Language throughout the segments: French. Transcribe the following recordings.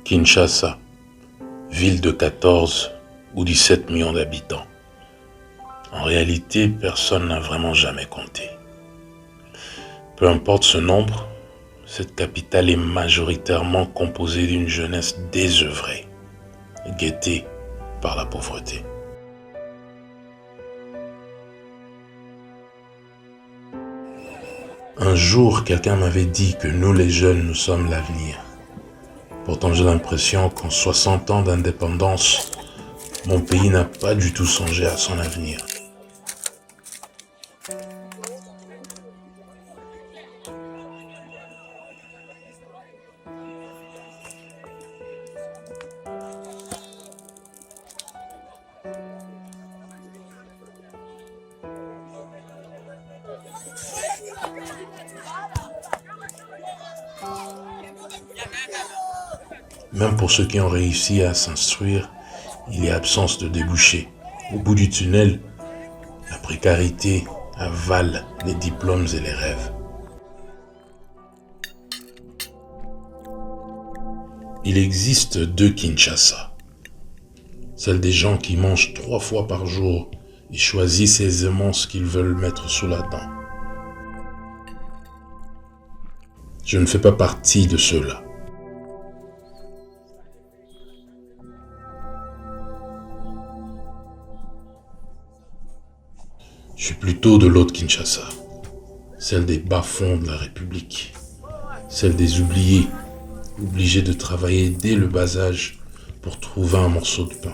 Kinshasa, ville de 14 ou 17 millions d'habitants. En réalité, personne n'a vraiment jamais compté. Peu importe ce nombre, cette capitale est majoritairement composée d'une jeunesse désœuvrée, guettée par la pauvreté. Un jour, quelqu'un m'avait dit que nous les jeunes, nous sommes l'avenir. Pourtant, j'ai l'impression qu'en 60 ans d'indépendance, mon pays n'a pas du tout songé à son avenir. Même pour ceux qui ont réussi à s'instruire, il y a absence de débouchés. Au bout du tunnel, la précarité avale les diplômes et les rêves. Il existe deux Kinshasa. Celle des gens qui mangent 3 fois par jour et choisissent aisément ce qu'ils veulent mettre sous la dent. Je ne fais pas partie de ceux-là. Je suis plutôt de l'autre Kinshasa, celle des bas-fonds de la République, celle des oubliés, obligés de travailler dès le bas âge pour trouver un morceau de pain.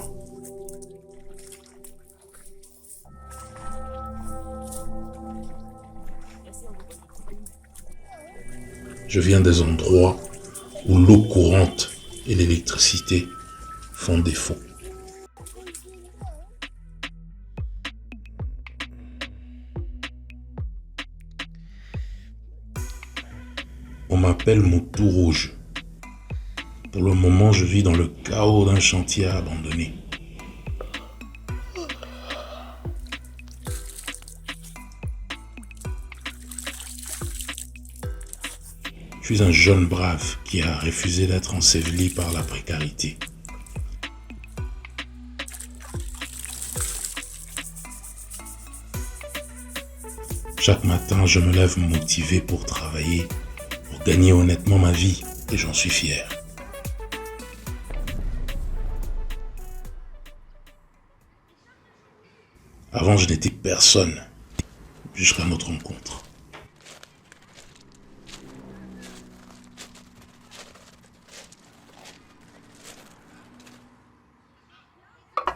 Je viens des endroits où l'eau courante et l'électricité font défaut. On m'appelle Moutou Rouge. Pour le moment, je vis dans le chaos d'un chantier abandonné. Je suis un jeune brave qui a refusé d'être enseveli par la précarité. Chaque matin, je me lève motivé pour travailler, pour gagner honnêtement ma vie, et j'en suis fier. Avant, je n'étais personne, jusqu'à notre rencontre.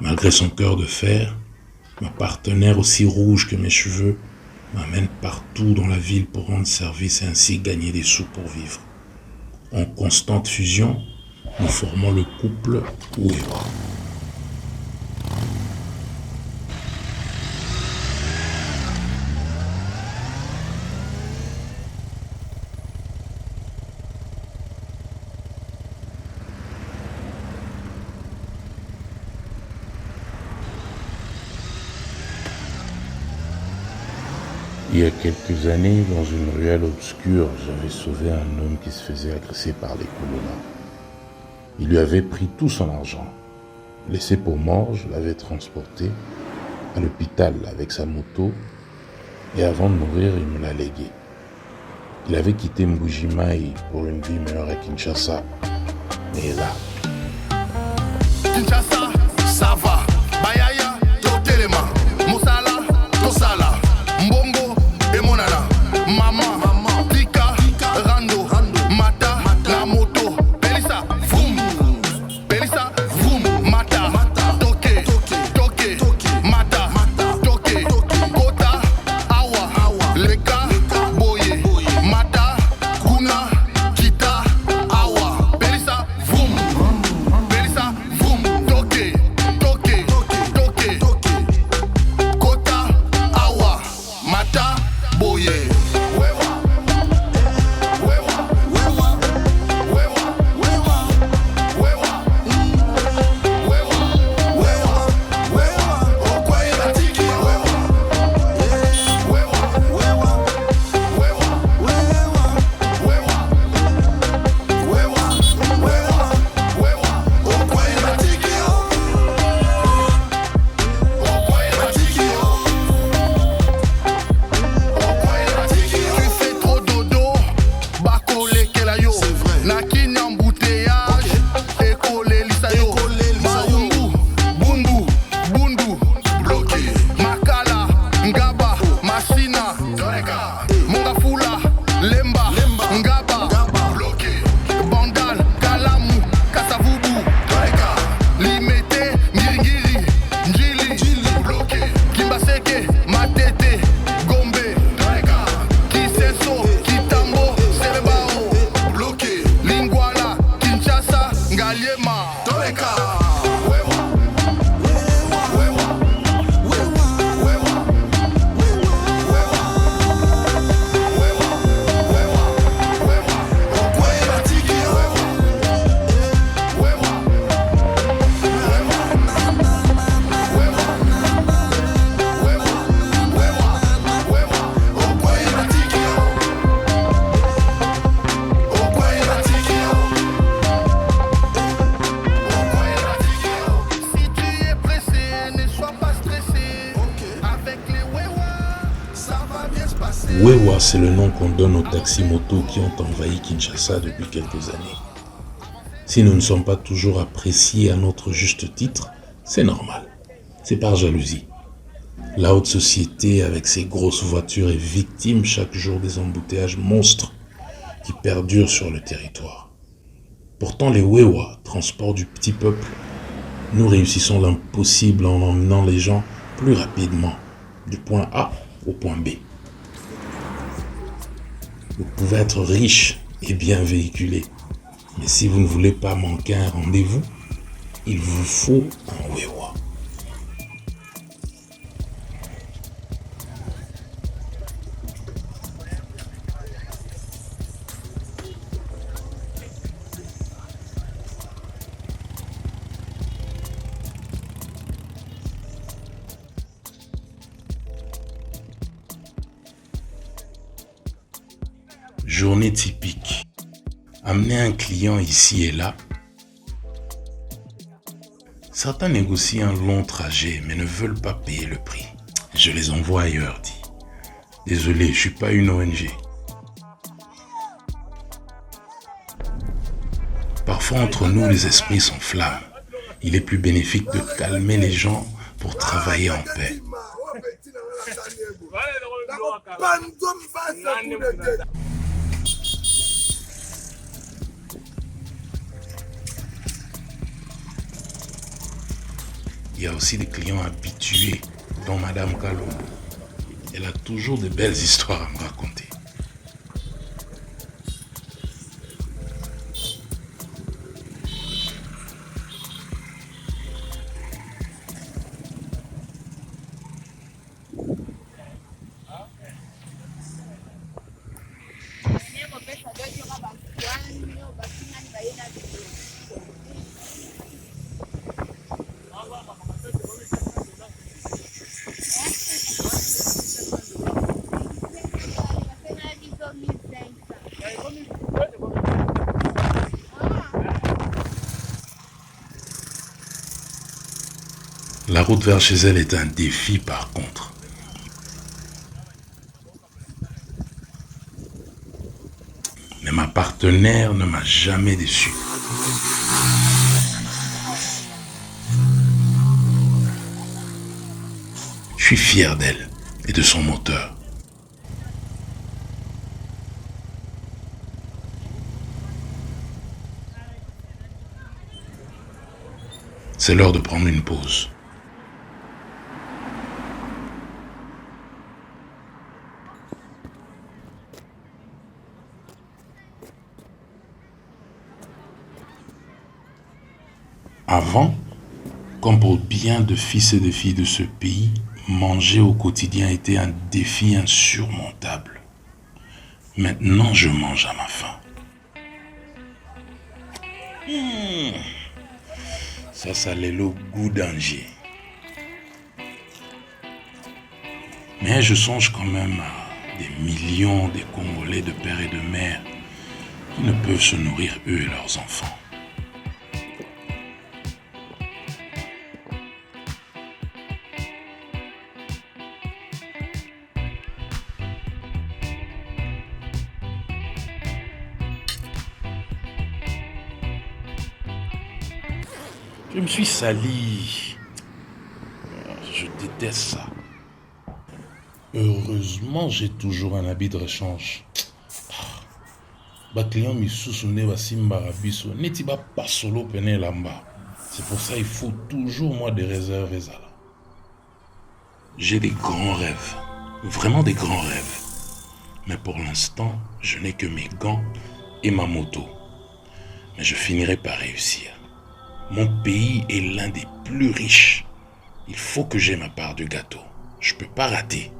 Malgré son cœur de fer, ma partenaire aussi rouge que mes cheveux m'amène partout dans la ville pour rendre service et ainsi gagner des sous pour vivre. En constante fusion, nous formons le couple Ouéwa. Il y a quelques années, dans une ruelle obscure, j'avais sauvé un homme qui se faisait agresser par les colonas. Il lui avait pris tout son argent. Laissé pour mort, je l'avais transporté à l'hôpital avec sa moto et avant de mourir, il me l'a légué. Il avait quitté Mbujimai pour une vie meilleure à Kinshasa. Mais là... Kinshasa, ça va. Bayaya, Totelema. Moussala, Tosala. Mbongo, Emonana. Mama, Tika, Rando, Mata, la moto. Pelissa, vroom. Pelissa, vroom. Mata, Toke, Mata, Toke. Kota, Awa, Leka, Boye. Mata, Kuna, Kita, Awa. Pelissa, vroom. Pelissa, vroom. Toke. Wewa, c'est le nom qu'on donne aux taxis-motos qui ont envahi Kinshasa depuis quelques années. Si nous ne sommes pas toujours appréciés à notre juste titre, c'est normal. C'est par jalousie. La haute société, avec ses grosses voitures, est victime chaque jour des embouteillages monstres qui perdurent sur le territoire. Pourtant, les Wewa, transport du petit peuple, nous réussissons l'impossible en emmenant les gens plus rapidement du point A au point B. Vous pouvez être riche et bien véhiculé, mais si vous ne voulez pas manquer un rendez-vous, il vous faut un Wewa. Journée typique. Amener un client ici et là. Certains négocient un long trajet mais ne veulent pas payer le prix. Je les envoie ailleurs, dit. Désolé, je suis pas une ONG. Parfois entre nous, les esprits s'enflamment. Il est plus bénéfique de calmer les gens pour travailler en paix. Il y a aussi des clients habitués, dont Madame Kalombo. Elle a toujours de belles histoires à me raconter. La route vers chez elle est un défi par contre. Mais ma partenaire ne m'a jamais déçu. Je suis fier d'elle et de son moteur. C'est l'heure de prendre une pause. Avant, comme pour bien de fils et de filles de ce pays, manger au quotidien était un défi insurmontable. Maintenant, je mange à ma faim. Ça allait le goût d'Angers. Mais je songe quand même à des millions de Congolais de père et de mère qui ne peuvent se nourrir eux et leurs enfants. Je me suis sali. Je déteste ça. Heureusement, j'ai toujours un habit de rechange. Client misusu va simbara biso neti ba pasolo pene lamba. C'est pour ça il faut toujours moi des réserves là. J'ai des grands rêves, vraiment des grands rêves. Mais pour l'instant, je n'ai que mes gants et ma moto. Mais je finirai par réussir. Mon pays est l'un des plus riches. Il faut que j'aie ma part du gâteau. Je peux pas rater.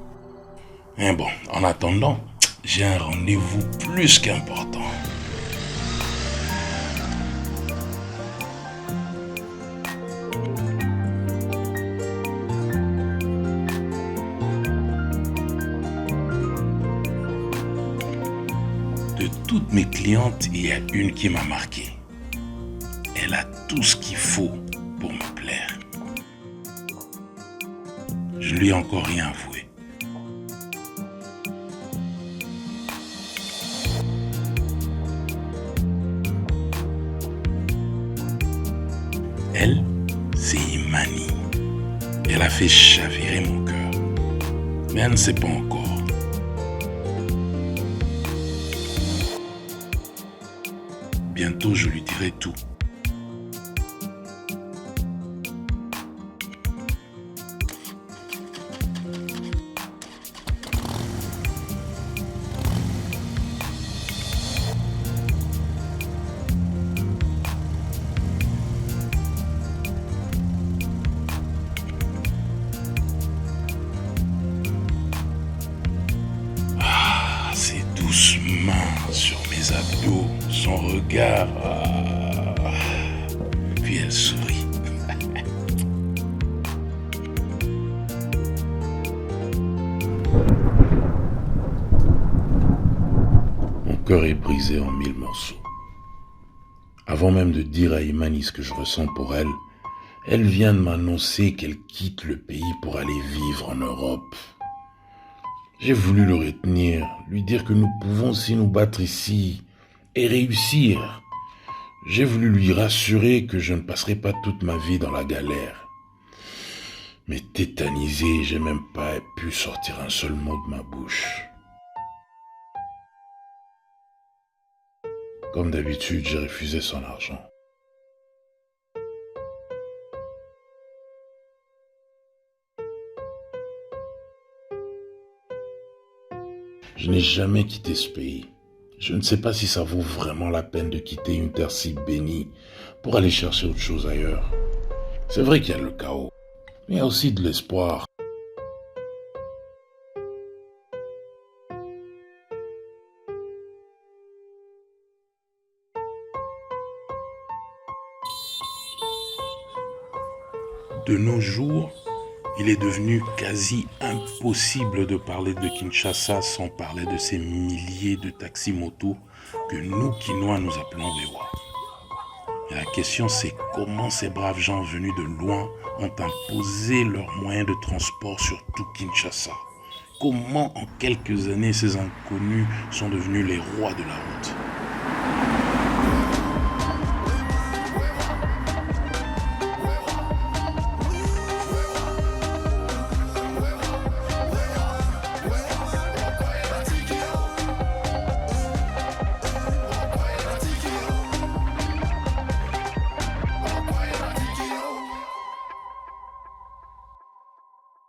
Mais bon, en attendant, j'ai un rendez-vous plus qu'important. De toutes mes clientes, il y a une qui m'a marqué. Elle a tout ce qu'il faut pour me plaire. Je lui ai encore rien avoué. Elle, c'est Imani. Elle a fait chavirer mon cœur. Mais elle ne sait pas encore. Bientôt, je lui dirai tout. C'est doucement sur mes abdos, son regard. Puis elle sourit. Mon cœur est brisé en 1000 morceaux. Avant même de dire à Imani ce que je ressens pour elle, elle vient de m'annoncer qu'elle quitte le pays pour aller vivre en Europe. J'ai voulu le retenir, lui dire que nous pouvons aussi nous battre ici et réussir. J'ai voulu lui rassurer que je ne passerai pas toute ma vie dans la galère. Mais tétanisé, j'ai même pas pu sortir un seul mot de ma bouche. Comme d'habitude, j'ai refusé son argent. Je n'ai jamais quitté ce pays. Je ne sais pas si ça vaut vraiment la peine de quitter une terre si bénie pour aller chercher autre chose ailleurs. C'est vrai qu'il y a le chaos, mais il y a aussi de l'espoir. De nos jours, il est devenu quasi impossible de parler de Kinshasa sans parler de ces milliers de taxis-motos que nous, Quinois, nous appelons Wewa. Et la question, c'est comment ces braves gens venus de loin ont imposé leurs moyens de transport sur tout Kinshasa. Comment, en quelques années, ces inconnus sont devenus les rois de la route.